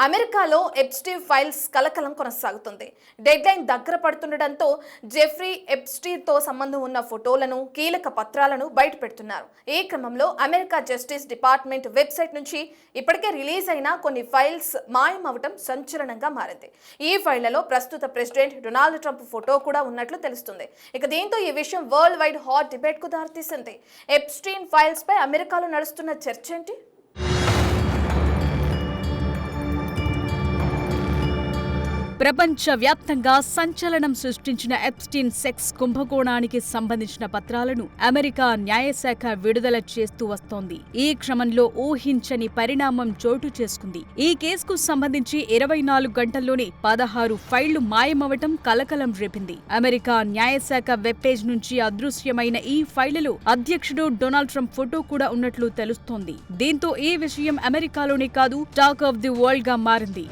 అమెరికాలో Epstein files కలకలం కొనసాగుతుంది. డెడ్లైన్ దగ్గర పడుతుండటంతో జెఫ్రీ ఎప్స్టీన్తో సంబంధం ఉన్న ఫోటోలను, కీలక పత్రాలను బయటపెడుతున్నారు. ఈ క్రమంలో అమెరికా జస్టిస్ డిపార్ట్మెంట్ వెబ్సైట్ నుంచి ఇప్పటికే రిలీజ్ అయిన కొన్ని ఫైల్స్ మాయమవటం సంచలనంగా మారింది. ఈ ఫైళ్లలో ప్రస్తుత ప్రెసిడెంట్ డొనాల్డ్ ట్రంప్ ఫోటో కూడా ఉన్నట్లు తెలుస్తుంది. ఇక దీంతో ఈ విషయం వరల్డ్ వైడ్ హాట్ డిబేట్ కు దారితీసింది. ఎప్స్టీన్ ఫైల్స్ పై అమెరికాలో నడుస్తున్న చర్చ ఏంటి? ప్రపంచవ్యాప్తంగా సంచలనం సృష్టించిన ఎప్స్టీన్ సెక్స్ కుంభకోణానికి సంబంధించిన పత్రాలను అమెరికా న్యాయశాఖ విడుదల చేస్తూ వస్తోంది. ఈ క్రమంలో ఊహించని పరిణామం చోటు చేసుకుంది. ఈ కేసుకు సంబంధించి 24 గంటల్లోనే 16 ఫైళ్లు మాయమవటం కలకలం రేపింది. అమెరికా న్యాయశాఖ వెబ్ పేజ్ నుంచి అదృశ్యమైన ఈ ఫైళ్లలో అధ్యక్షుడు డొనాల్డ్ ట్రంప్ ఫోటో కూడా ఉన్నట్లు తెలుస్తోంది. దీంతో ఈ విషయం అమెరికాలోనే కాదు, టాక్ ఆఫ్ ది వరల్డ్ గా మారింది.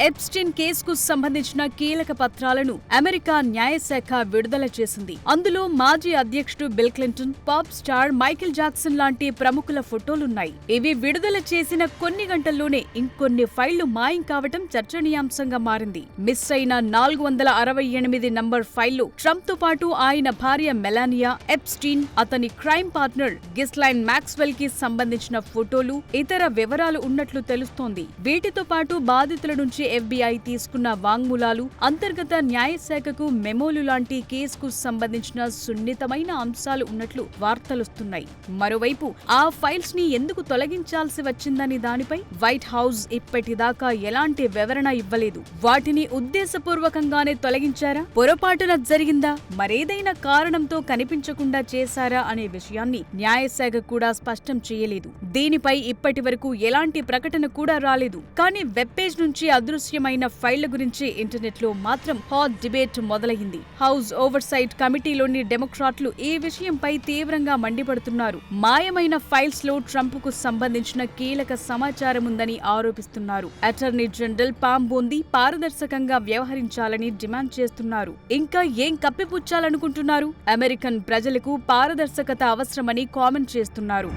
ఎప్స్టీన్ కేసుకు సంబంధించిన కీలక పత్రాలను అమెరికా న్యాయశాఖ విడుదల చేసింది. అందులో మాజీ అధ్యక్షుడు bill Clinton, pop star Michael Jackson లాంటి ప్రముఖుల ఫోటోలున్నాయి. ఇవి విడుదల చేసిన కొన్ని గంటల్లోనే ఇంకొన్ని ఫైళ్లు మాయం కావటం చర్చనీయాంశంగా మారింది. మిస్ అయిన 468 నంబర్ ఫైళ్లు ట్రంప్ తో పాటు ఆయన భార్య మెలానియా, ఎప్స్టీన్, అతని క్రైమ్ పార్ట్నర్ గిస్లైన్ మాక్స్వెల్ కి సంబంధించిన ఫోటోలు, ఇతర వివరాలు ఉన్నట్లు తెలుస్తోంది. వీటితో పాటు బాధితుల నుంచి FBI తీసుకున్న వాంగ్మూలాలు, అంతర్గత న్యాయశాఖకు మెమోలు లాంటి కేసుకు సంబంధించిన సున్నితమైన అంశాలు ఉన్నట్లు వార్తలొస్తున్నాయి. మరోవైపు ఆ ఫైల్స్ ని ఎందుకు తొలగించాల్సి వచ్చిందని దానిపై వైట్ హౌస్ ఇప్పటిదాకా ఎలాంటి వివరణ ఇవ్వలేదు. వాటిని ఉద్దేశపూర్వకంగానే తొలగించారా, పొరపాటున జరిగిందా, మరేదైనా కారణంతో కనిపించకుండా చేశారా అనే విషయాన్ని న్యాయశాఖ కూడా స్పష్టం చేయలేదు. దీనిపై ఇప్పటి వరకు ఎలాంటి ప్రకటన కూడా రాలేదు. కానీ వెబ్ పేజ్ నుంచి అదృశ్యమైన ఫైళ్ల గురించి ఇంటర్నెట్ లో మాత్రం హాట్ డిబేట్ మొదలైంది. హౌస్ ఓవర్సైట్ కమిటీలోని డెమోక్రాట్లు ఈ విషయంపై తీవ్రంగా మండిపడుతున్నారు. మాయమైన ఫైల్స్ లో ట్రంప్ కు సంబంధించిన కీలక సమాచారం ఉందని ఆరోపిస్తున్నారు. అటార్నీ జనరల్ పామ్ బోందీ పారదర్శకంగా వ్యవహరించాలని డిమాండ్ చేస్తున్నారు. ఇంకా ఏం కప్పిపుచ్చాలనుకుంటున్నారు? అమెరికన్ ప్రజలకు పారదర్శకత అవసరమని కామెంట్ చేస్తున్నారు.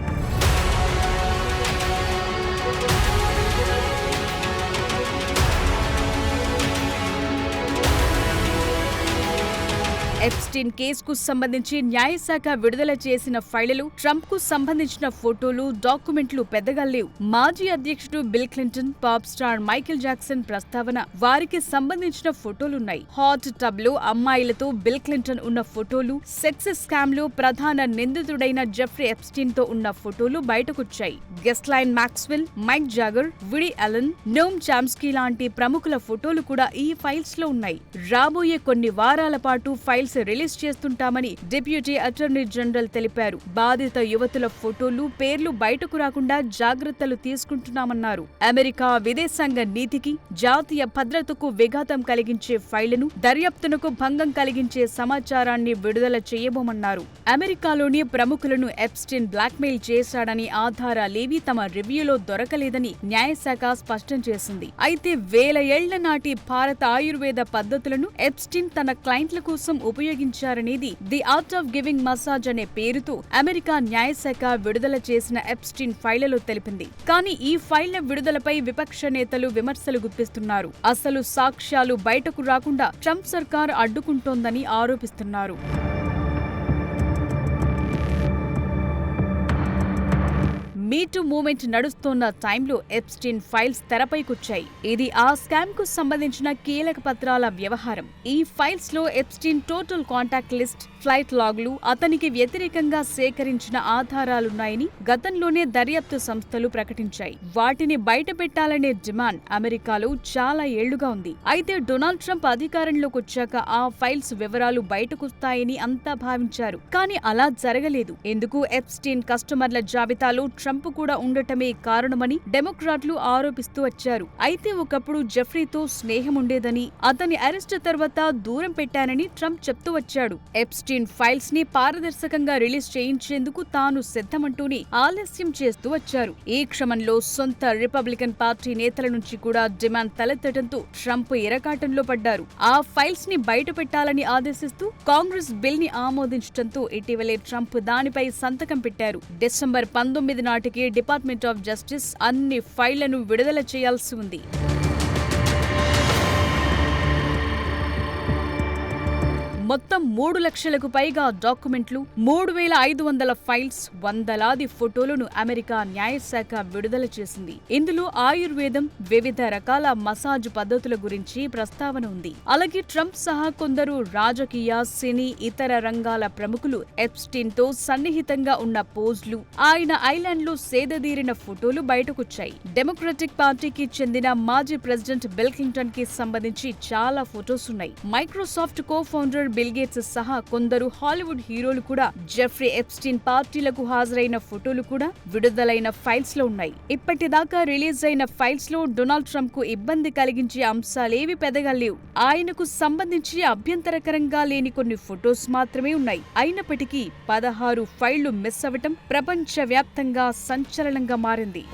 ఎప్స్టీన్ కేసుకు సంబంధించి న్యాయశాఖ విడుదల చేసిన ఫైళ్లు, ట్రంప్ కు సంబంధించిన ఫోటోలు, డాక్యుమెంట్లు పెద్దగా లేవు. మాజీ అధ్యక్షుడు bill Clinton, pop star Michael Jackson ప్రస్తావన, వారికి సంబంధించిన ఫోటోలున్నాయి. హాట్ టబ్ లో అమ్మాయిలతో బిల్ క్లింటన్ ఉన్న ఫోటోలు, సెక్స్ స్కామ్ లో ప్రధాన నిందితుడైన జెఫ్రీ ఎప్స్టీన్ తో ఉన్న ఫోటోలు బయటకొచ్చాయి. గెస్లైన్ Maxwell, mic jogger, విడీ Allen, నోమ్ Chomsky లాంటి ప్రముఖుల ఫోటోలు కూడా ఈ ఫైల్స్ లో ఉన్నాయి. రాబోయే కొన్ని వారాల పాటు ఫైల్స్ రిలీజ్ చేస్తుంటామని డిప్యూటీ అటార్నీ జనరల్ తెలిపారు. బాధిత యువతుల ఫోటోలు, పేర్లు బయటకు రాకుండా జాగ్రత్తలు తీసుకుంటున్నామన్నారు. అమెరికా విదేశాంగ నీతికి, జాతీయ భద్రతకు విఘాతం కలిగించే ఫైళ్లను, దర్యాప్తునకు భంగం కలిగించే సమాచారాన్ని విడుదల చేయబోమన్నారు. అమెరికాలోని ప్రముఖులను ఎప్స్టీన్ బ్లాక్మెయిల్ చేశాడని ఆధారాలేవీ తమ రివ్యూలో దొరకలేదని న్యాయశాఖ స్పష్టం చేసింది. అయితే వేల ఏళ్ల నాటి భారత ఆయుర్వేద పద్ధతులను ఎప్స్టీన్ తన క్లయింట్ల కోసం ఉపయోగించారనేది the art of giving massage అనే పేరుతో అమెరికా న్యాయశాఖ విడుదల చేసిన ఎప్స్టీన్ ఫైళ్లలో తెలిపింది. కానీ ఈ ఫైళ్ల విడుదలపై విపక్ష నేతలు విమర్శలు గుప్పిస్తున్నారు. అసలు సాక్ష్యాలు బయటకు రాకుండా ట్రంప్ సర్కార్ అడ్డుకుంటోందని ఆరోపిస్తున్నారు. మీటూ మూమెంట్ నడుస్తోన్న టైంలో ఎప్స్టీన్ ఫైల్స్ తెరపైకొచ్చాయి. ఇది ఆ స్కామ్ కు సంబంధించిన కీలక పత్రాల వ్యవహారం. ఈ ఫైల్స్ లో Epstein total contact list, flight లాగ్లు, అతనికి వ్యతిరేకంగా సేకరించిన ఆధారాలున్నాయని గతంలోనే దర్యాప్తు సంస్థలు ప్రకటించాయి. వాటిని బయటపెట్టాలనే డిమాండ్ అమెరికాలో చాలా ఏళ్లుగా ఉంది. అయితే డొనాల్డ్ ట్రంప్ అధికారంలోకి వచ్చాక ఆ ఫైల్స్ వివరాలు బయటకొస్తాయని అంతా భావించారు. కానీ అలా జరగలేదు. ఎందుకు? ఎప్స్టీన్ కస్టమర్ల జాబితాలో ట్రంప్ ట్రంప్ కూడా ఉండటమే కారణమని డెమోక్రాట్లు ఆరోపిస్తూ వచ్చారు. అయితే ఒకప్పుడు జెఫ్రీతో స్నేహం ఉండేదని, అతని అరెస్ట్ తర్వాత దూరం పెట్టానని ట్రంప్ చెప్తూ వచ్చాడు. ఎప్స్టీన్ ఫైల్స్ ని పారదర్శకంగా రిలీజ్ చేయించేందుకు తాను సిద్ధమంటూనే ఆలస్యం చేస్తూ వచ్చారు. ఈ క్రమంలో సొంత రిపబ్లికన్ పార్టీ నేతల నుంచి కూడా డిమాండ్ తలెత్తడంతో ట్రంప్ ఇరకాటంలో పడ్డారు. ఆ ఫైల్స్ ని బయట పెట్టాలని ఆదేశిస్తూ కాంగ్రెస్ బిల్ ని ఆమోదించడంతో ఇటీవలే ట్రంప్ దానిపై సంతకం పెట్టారు. డిసెంబర్ 19 నాటికి డిపార్ట్మెంట్ ఆఫ్ జస్టిస్ అన్ని ఫైళ్లను విడుదల చేయాల్సి ఉంది. మొత్తం 3 లక్షలకు పైగా డాక్యుమెంట్లు, 3500 ఫైల్స్, వందలాది ఫోటోలను అమెరికా న్యాయశాఖ విడుదల చేసింది. ఇందులో ఆయుర్వేదం, వివిధ రకాల మసాజ్ పద్ధతుల గురించి ప్రస్తావన ఉంది. అలాగే ట్రంప్ సహా కొందరు రాజకీయ, సినీ, ఇతర రంగాల ప్రముఖులు ఎప్స్టీన్ తో సన్నిహితంగా ఉన్న పోజ్లు, ఆయన ఐలాండ్ లో సేదదీరిన ఫోటోలు బయటకొచ్చాయి. డెమోక్రటిక్ పార్టీకి చెందిన మాజీ ప్రెసిడెంట్ బిల్ క్లింటన్ కి సంబంధించి చాలా ఫోటోస్ ఉన్నాయి. Microsoft co founder bill gates సహా కొందరు హాలీవుడ్ హీరోలు కూడా జెఫ్రీ ఎప్స్టీన్ పార్టీలకు హాజరైన ఫోటోలు కూడా విడుదలైన ఫైల్స్ లో ఉన్నాయి. ఇప్పటిదాకా రిలీజ్ అయిన ఫైల్స్ లో డొనాల్డ్ ట్రంప్ కు ఇబ్బంది కలిగించే అంశాలేవి పెద్దగా లేవు. ఆయనకు సంబంధించి అభ్యంతరకరంగా లేని కొన్ని ఫోటోస్ మాత్రమే ఉన్నాయి. అయినప్పటికీ 16 ఫైళ్లు మిస్ అవ్వటం ప్రపంచవ్యాప్తంగా సంచలనంగా మారింది.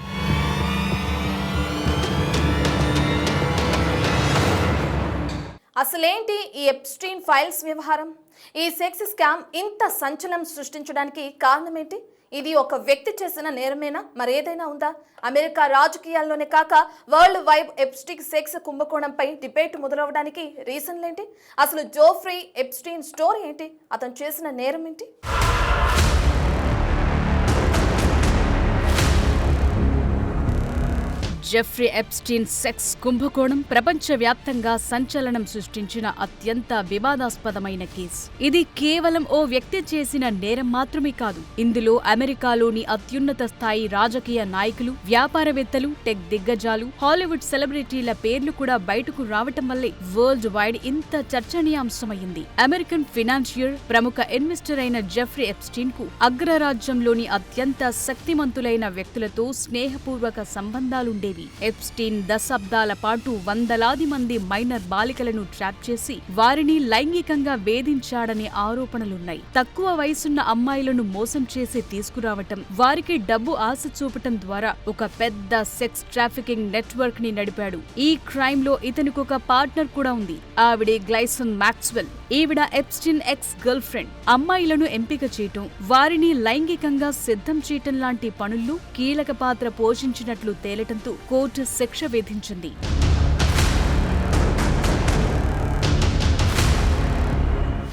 అసలేంటి ఈ ఎప్స్టీన్ ఫైల్స్ వ్యవహారం? ఈ సెక్స్ స్కామ్ ఇంత సంచలనం సృష్టించడానికి కారణమేంటి? ఇది ఒక వ్యక్తి చేసిన నేరమేనా, మరేదైనా ఉందా? అమెరికా రాజకీయాల్లోనే కాక వరల్డ్ వైడ్ ఎప్స్టీన్ సెక్స్ కుంభకోణంపై డిబేట్ మొదలవడానికి రీజన్లేంటి? అసలు జెఫ్రీ ఎప్స్టీన్ స్టోరీ ఏంటి? అతను చేసిన నేరం ఏంటి? జెఫ్రీ ఎప్స్టీన్ సెక్స్ కుంభకోణం ప్రపంచవ్యాప్తంగా సంచలనం సృష్టించిన అత్యంత వివాదాస్పదమైన కేసు. ఇది కేవలం ఓ వ్యక్తి చేసిన నేరం మాత్రమే కాదు. ఇందులో అమెరికాలోని అత్యున్నత స్థాయి రాజకీయ నాయకులు, వ్యాపారవేత్తలు, టెక్ దిగ్గజాలు, హాలీవుడ్ సెలబ్రిటీల పేర్లు కూడా బయటకు రావటం వల్లే వరల్డ్ వైడ్ ఇంత చర్చనీయాంశమైంది. అమెరికన్ ఫినాన్షియర్, ప్రముఖ ఇన్వెస్టర్ అయిన జెఫ్రీ ఎప్స్టీన్ కు అగ్రరాజ్యంలోని అత్యంత శక్తిమంతులైన వ్యక్తులతో స్నేహపూర్వక సంబంధాలుండేవి. ఎప్స్టీన్ దశాబ్దాల పాటు వందలాది మంది మైనర్ బాలికలను ట్రాప్ చేసి వారిని లైంగికంగా వేధించాడనే ఆరోపణలున్నాయి. తక్కువ వయసున్న అమ్మాయిలను మోసం చేసి తీసుకురావటం, వారికి డబ్బు ఆశ చూపటం ద్వారా ఒక పెద్ద సెక్స్ ట్రాఫికింగ్ నెట్వర్క్ ని నడిపాడు. ఈ క్రైమ్ లో ఇతనికొక పార్ట్నర్ కూడా ఉంది. ఆవిడే గ్లైసన్ మాక్స్వెల్. ఈవిడ ఎప్స్టీన్ ఎక్స్ గర్ల్ ఫ్రెండ్. అమ్మాయిలను ఎంపిక చేయటం, వారిని లైంగికంగా సిద్ధం చేయటం లాంటి పనుల్లో కీలక పాత్ర పోషించినట్లు తేలటంతో కోర్టు శిక్ష విధించింది.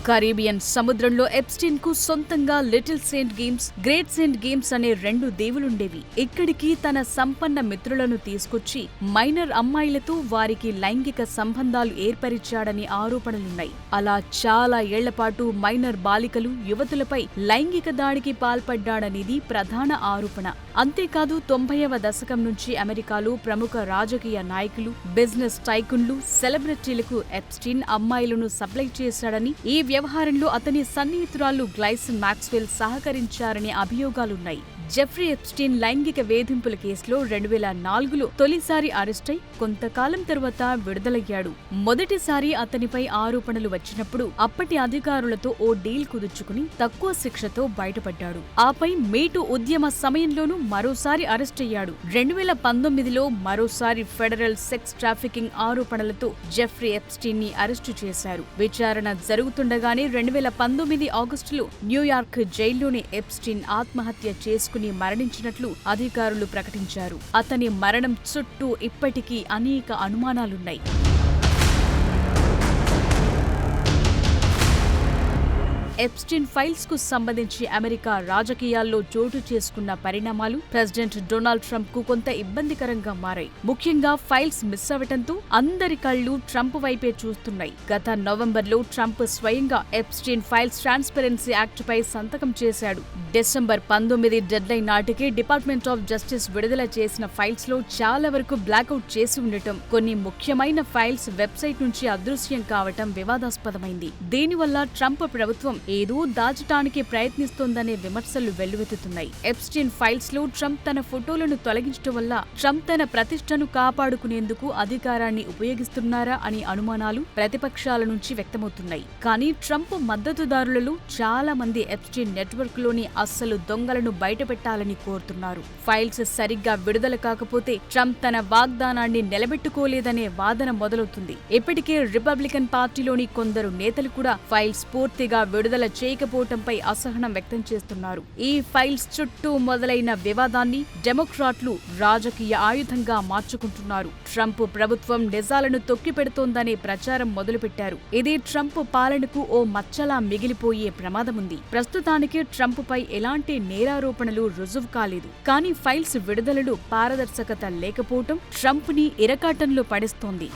కరీబియన్ సముద్రంలో ఎప్స్టీన్ కు సొంతంగా little Saint games, great Saint games అనే 2 దేవులుండేవి. ఇక్కడికి తన సంపన్న మిత్రులను తీసుకొచ్చి మైనర్ అమ్మాయిలతో వారికి లైంగిక సంబంధాలు ఏర్పరిచాడని ఆరోపణలున్నాయి. అలా చాలా ఏళ్లపాటు మైనర్ బాలికలు, యువతులపై లైంగిక దాడికి పాల్పడ్డాడనేది ప్రధాన ఆరోపణ. అంతేకాదు 90వ దశకం నుంచి అమెరికాలో ప్రముఖ రాజకీయ నాయకులు, బిజినెస్ టైకున్లు, సెలబ్రిటీలకు ఎప్స్టీన్ అమ్మాయిలను సప్లై చేశాడని, ఈ వ్యవహారంలో అతని సన్నిహితురాలు గ్లైసన్ మాక్స్వెల్ సహకరించారనే అభియోగాలున్నాయి. జెఫ్రీ ఎప్స్టీన్ లైంగిక వేధింపుల కేసులో 2004లో తొలిసారి అరెస్టై కొంతకాలం తరువాత విడుదలయ్యాడు. మొదటిసారి అతనిపై ఆరోపణలు వచ్చినప్పుడు అప్పటి అధికారులతో ఓ డీల్ కుదుర్చుకుని తక్కువ శిక్షతో బయటపడ్డాడు. ఆపై మీటూ ఉద్యమ సమయంలోనూ మరోసారి అరెస్ట్ అయ్యాడు. 2019లో మరోసారి ఫెడరల్ సెక్స్ ట్రాఫికింగ్ ఆరోపణలతో జెఫ్రీ ఎప్స్టీన్ ని అరెస్టు చేశారు. విచారణ జరుగుతుండగానే 2019 ఆగస్టులో న్యూయార్క్ జైల్లోనే ఎప్స్టీన్ ఆత్మహత్య చేసుకుని మరణించినట్లు అధికారులు ప్రకటించారు. అతని మరణం చుట్టూ ఇప్పటికీ అనేక అనుమానాలున్నాయి. ఎప్స్టీన్ ఫైల్స్ కు సంబంధించి అమెరికా రాజకీయాల్లో చోటు చేసుకున్న పరిణామాలు ప్రెసిడెంట్ డొనాల్డ్ ట్రంప్ కు కొంత ఇబ్బందికరంగా మారాయి. ముఖ్యంగా ఫైల్స్ మిస్ అవటంతో అందరి కళ్లు ట్రంప్ వైపే చూస్తున్నాయి. గత నవంబర్లో ట్రంప్ స్వయంగా ఎప్స్టీన్ ఫైల్స్ ట్రాన్స్పరెన్సీ యాక్ట్ పై సంతకం చేశాడు. డిసెంబర్ 19 డెడ్లైన్ నాటికి డిపార్ట్మెంట్ ఆఫ్ జస్టిస్ విడుదల చేసిన ఫైల్స్ లో చాలా వరకు బ్లాక్అవుట్ చేసి ఉండటం, కొన్ని ముఖ్యమైన ఫైల్స్ వెబ్సైట్ నుంచి అదృశ్యం కావటం వివాదాస్పదమైంది. దీనివల్ల ట్రంప్ ప్రభుత్వం ఏదో దాచటానికి ప్రయత్నిస్తోందనే విమర్శలు వెల్లువెత్తుతున్నాయి. ఎప్స్టీన్ ఫైల్స్ లో ట్రంప్ తన ఫోటోలను తొలగించడం వల్ల ట్రంప్ తన ప్రతిష్టను కాపాడుకునేందుకు అధికారాన్ని ఉపయోగిస్తున్నారా అని అనుమానాలు ప్రతిపక్షాల నుంచి వ్యక్తమవుతున్నాయి. కానీ ట్రంప్ మద్దతుదారులలో చాలా మంది ఎప్స్టీన్ నెట్వర్క్ లోని అస్సలు దొంగలను బయటపెట్టాలని కోరుతున్నారు. ఫైల్స్ సరిగ్గా విడుదల కాకపోతే ట్రంప్ తన వాగ్దానాన్ని నిలబెట్టుకోలేదనే వాదన మొదలవుతుంది. ఇప్పటికే రిపబ్లికన్ పార్టీలోని కొందరు నేతలు కూడా ఫైల్స్ పూర్తిగా విడుదల చేయకపోవటంపై అసహనం వ్యక్తం చేస్తున్నారు. ఈ ఫైల్స్ చుట్టూ మొదలైన వివాదాన్ని డెమోక్రాట్లు రాజకీయ ఆయుధంగా మార్చుకుంటున్నారు. ట్రంప్ ప్రభుత్వం నిజాలను తొక్కిపెడుతోందనే ప్రచారం మొదలుపెట్టారు. ఇది ట్రంప్ పాలనకు ఓ మచ్చలా మిగిలిపోయే ప్రమాదముంది. ప్రస్తుతానికి ట్రంప్ పై ఎలాంటి నేరారోపణలు రుజువు కాలేదు. కానీ ఫైల్స్ విడుదలలో పారదర్శకత లేకపోవటం ట్రంప్ ని ఇరకాటంలో పడేస్తోంది.